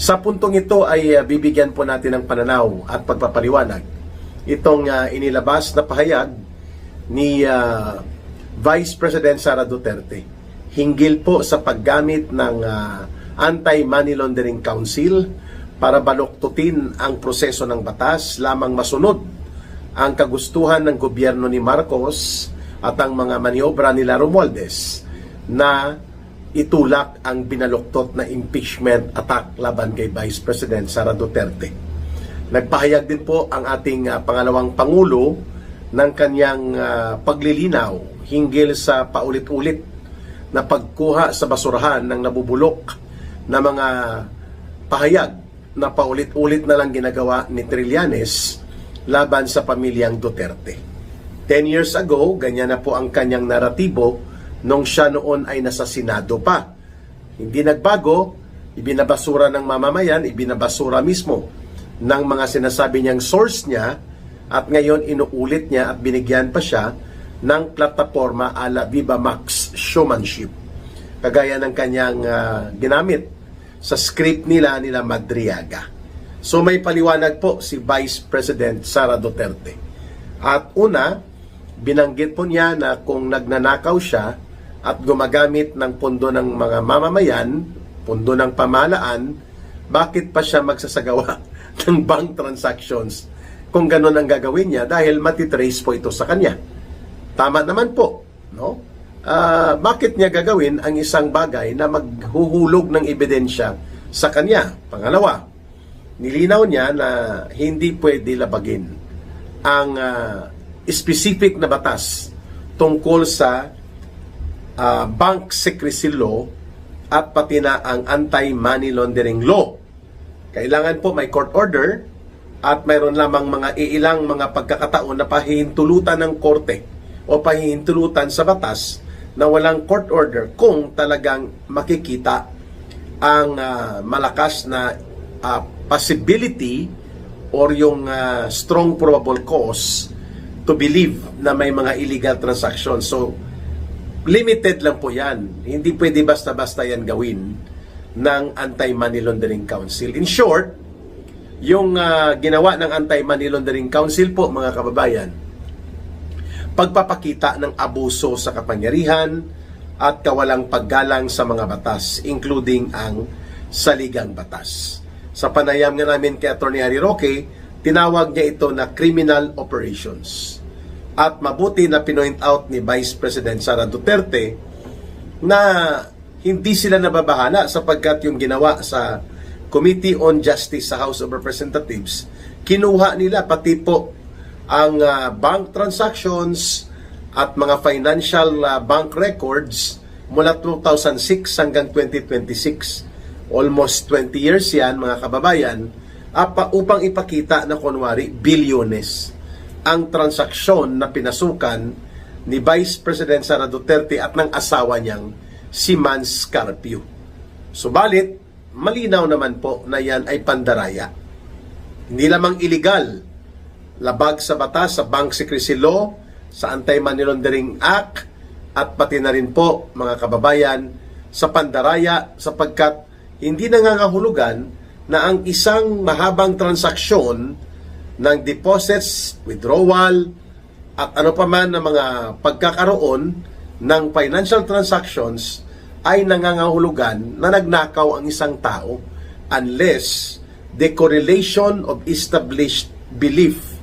Sa puntong ito ay bibigyan po natin ng pananaw at pagpapaliwanag itong inilabas na pahayag ni Vice President Sara Duterte hinggil po sa paggamit ng Anti-Money Laundering Council para baluktutin ang proseso ng batas lamang masunod ang kagustuhan ng gobyerno ni Marcos at ang mga maniobra nila Romualdez na itulak ang binaluktot na impeachment attack laban kay Vice President Sara Duterte. Nagpahayag din po ang ating pangalawang Pangulo ng kanyang paglilinaw hinggil sa paulit-ulit na pagkuha sa basurahan ng nabubulok na mga pahayag na paulit-ulit na lang ginagawa ni Trillanes laban sa pamilyang Duterte. 10 years ago, ganyan na po ang kanyang naratibo nung siya noon ay nasa Senado pa. Hindi nagbago, ibinabasura ng mamamayan, ibinabasura mismo ng mga sinasabi niyang source niya, at ngayon inuulit niya at binigyan pa siya ng plataforma ala Viva Max showmanship. Kagaya ng kanyang ginamit sa script nila Madriaga. So may paliwanag po si Vice President Sara Duterte. At una, binanggit po niya na kung nagnanakaw siya at gumagamit ng pondo ng mga mamamayan, pondo ng pamahalaan, bakit pa siya magsasagawa ng bank transactions kung ganun ang gagawin niya dahil matitrace po ito sa kanya. Tama naman po, no? Bakit niya gagawin ang isang bagay na maghuhulog ng ebidensya sa kanya? Pangalawa, nilinaw niya na hindi pwede labagin ang specific na batas tungkol sa bank secrecy law at pati na ang anti-money laundering law. Kailangan po may court order at mayroon lamang mga iilang mga pagkakataon na pahihintulutan ng korte o pahihintulutan sa batas na walang court order kung talagang makikita ang malakas na possibility or yung strong probable cause to believe na may mga illegal transactions. So, limited lang po yan. Hindi pwede basta-basta yan gawin ng Anti-Money Laundering Council. In short, yung ginawa ng Anti-Money Laundering Council po, mga kababayan, pagpapakita ng abuso sa kapangyarihan at kawalang paggalang sa mga batas, including ang saligang batas. Sa panayam nga namin kay Atty. Harry Roque, tinawag niya ito na criminal operations. At mabuti na pinoint out ni Vice President Sara Duterte na hindi sila nababahala sapagkat yung ginawa sa Committee on Justice sa House of Representatives, kinuha nila pati po ang bank transactions at mga financial bank records mula 2006 hanggang 2026. Almost 20 years yan, mga kababayan, upang ipakita na kunwari bilyones ang transaksyon na pinasukan ni Vice President Sara Duterte at ng asawa niyang si Mans Carpio. Subalit, malinaw naman po na yan ay pandaraya. Hindi lamang illegal, labag sa batas, sa Bank Secrecy Law, sa Anti-Money Laundering Act, at pati na rin po, mga kababayan, sa pandaraya sapagkat hindi nangangahulugan na ang isang mahabang transaksyon ng deposits, withdrawal, at ano pa man na mga pagkakaroon ng financial transactions ay nangangahulugan na nagnakaw ang isang tao unless the correlation of established belief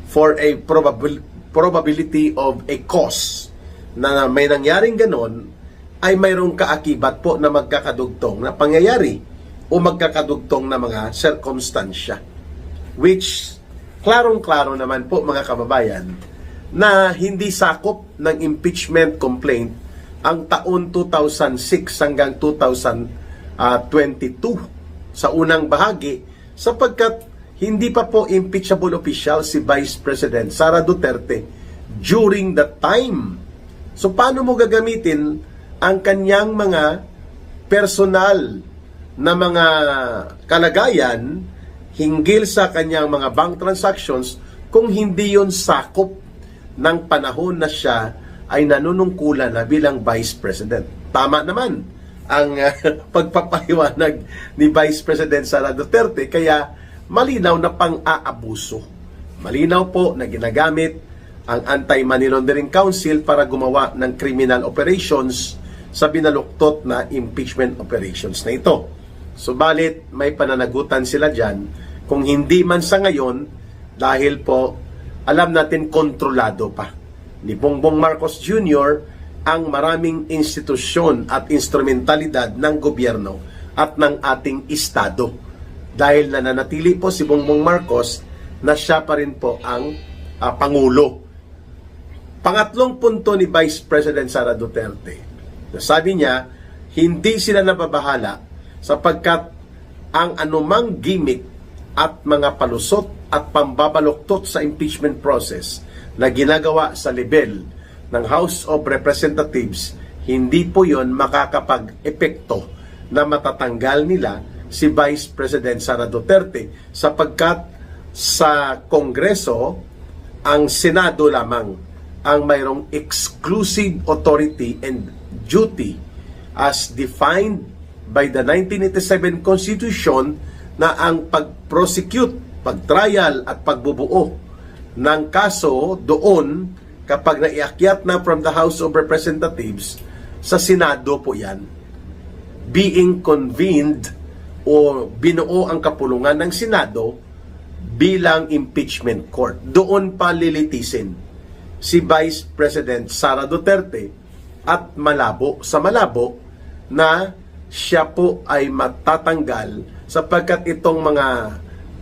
for a probability of a cause na may nangyaring ganon ay mayroong kaakibat po na magkakadugtong na pangyayari o magkakadugtong na mga sirkumstansya, which klarong-klaro naman po, mga kababayan, na hindi sakop ng impeachment complaint ang taon 2006 hanggang 2022 sa unang bahagi sapagkat hindi pa po impeachable official si Vice President Sara Duterte during that time. So paano mo gagamitin ang kanyang mga personal na mga kalagayan hinggil sa kanyang mga bank transactions kung hindi yon sakop ng panahon na siya ay nanunungkulan na bilang Vice President? Tama naman ang pagpapaliwanag ni Vice President Sara Duterte, kaya malinaw na pang-aabuso. Malinaw po na ginagamit ang Anti-Money Laundering Council para gumawa ng criminal operations sa binaluktot na impeachment operations na ito. Subalit, may pananagutan sila dyan, kung hindi man sa ngayon, dahil po, alam natin kontrolado pa ni Bongbong Marcos Jr. ang maraming institusyon at instrumentalidad ng gobyerno at ng ating Estado. Dahil nananatili po si Bongbong Marcos na siya pa rin po ang Pangulo. Pangatlong punto ni Vice President Sara Duterte, sabi niya, hindi sila nababahala sapagkat ang anumang gimmick at mga palusot at pambabaluktot sa impeachment process na ginagawa sa level ng House of Representatives, hindi po yon makakapag-epekto na matatanggal nila si Vice President Sara Duterte sapagkat sa Kongreso, ang Senado lamang ang mayroong exclusive authority and duty as defined by the 1987 Constitution na ang pag-prosecute, pag-trial at pagbubuo ng kaso doon kapag naiakyat na from the House of Representatives sa Senado po yan. Being convened o binuo ang kapulungan ng Senado bilang impeachment court. Doon pa lilitisin si Vice President Sara Duterte at malabo na siya po ay matatanggal sapagkat itong mga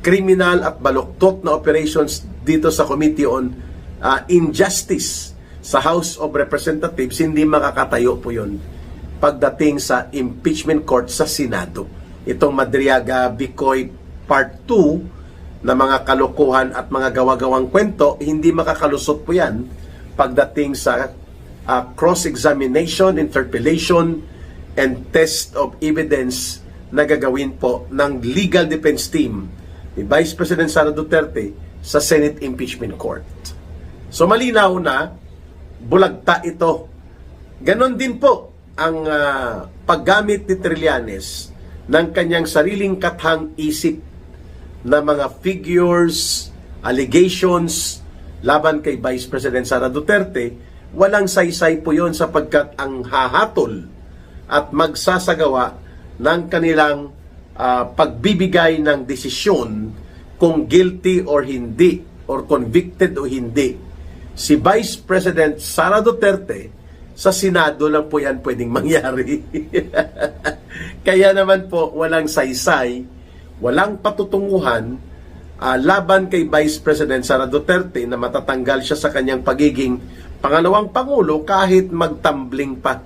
criminal at baluktot na operations dito sa Committee on Injustice sa House of Representatives, hindi makakatayo po yun pagdating sa impeachment court sa Senado. Itong Madriaga Bicoy Part 2 na mga kalokohan at mga gawa-gawang kwento, hindi makakalusot po yan pagdating sa cross-examination, interpellation, and test of evidence na gagawin po ng legal defense team ni Vice President Sara Duterte sa Senate Impeachment Court. So malinaw na bulagta ito. Ganon din po ang paggamit ni Trillanes ng kanyang sariling kathang isip na mga figures, allegations laban kay Vice President Sara Duterte. Walang saysay po yon sapagkat ang hahatol at magsasagawa ng kanilang pagbibigay ng desisyon kung guilty or hindi or convicted o hindi si Vice President Sara Duterte, sa Senado lang po yan pwedeng mangyari. Kaya naman po walang saysay, walang patutunguhan laban kay Vice President Sara Duterte na matatanggal siya sa kanyang pagiging pangalawang Pangulo kahit magtambling pa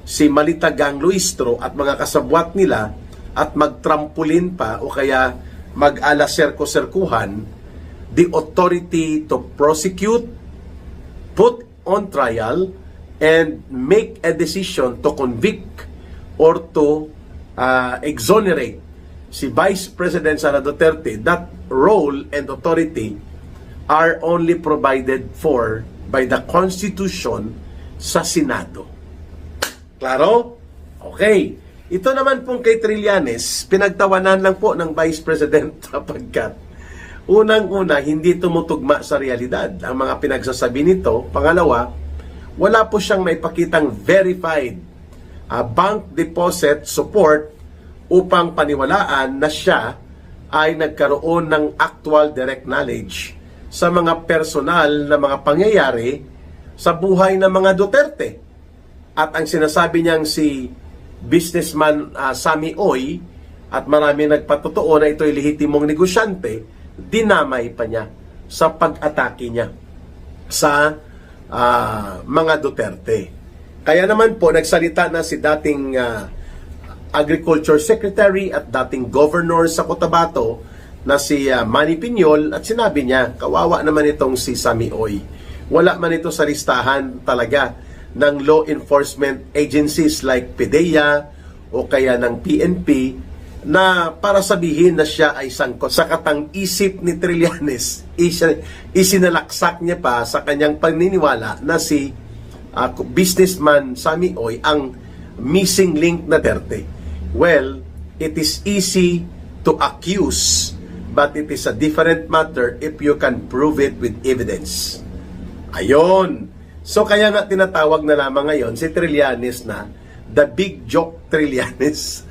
si Malitagang Luistro at mga kasabwat nila at magtrampolin pa o kaya mag-alaserko-serkuhan the authority to prosecute, put on trial, and make a decision to convict or to exonerate si Vice President Sara Duterte. That role and authority are only provided for by the Constitution sa Senado. Klaro? Okay. Ito naman pong kay Trillanes, pinagtawanan lang po ng Vice President sapagkat unang-una, hindi tumutugma sa realidad ang mga pinagsasabi nito. Pangalawa, wala po siyang maipakitang verified bank deposit support upang paniwalaan na siya ay nagkaroon ng actual direct knowledge sa mga personal na mga pangyayari sa buhay ng mga Duterte. At ang sinasabi niyang si businessman Sammy Oy at marami nagpatotoo na ito'y lehitimong negosyante, dinamay pa niya sa pag-atake niya sa mga Duterte. Kaya naman po nagsalita na si dating Agriculture Secretary at dating Governor sa Cotabato na si Manny Piñol at sinabi niya, kawawa naman itong si Sammy Oy. Wala man ito sa listahan talaga ng law enforcement agencies like PDEA o kaya ng PNP na para sabihin na siya ay sangkot sa katang-isip ni Trillanes. Isinalaksak niya pa sa kanyang paniniwala na si businessman Sammy Oy ang missing link na Duterte? Well, it is easy to accuse, but it is a different matter if you can prove it with evidence. Ayon. So kaya nga tinatawag na lamang ngayon si Trillanes na the big joke Trillanes.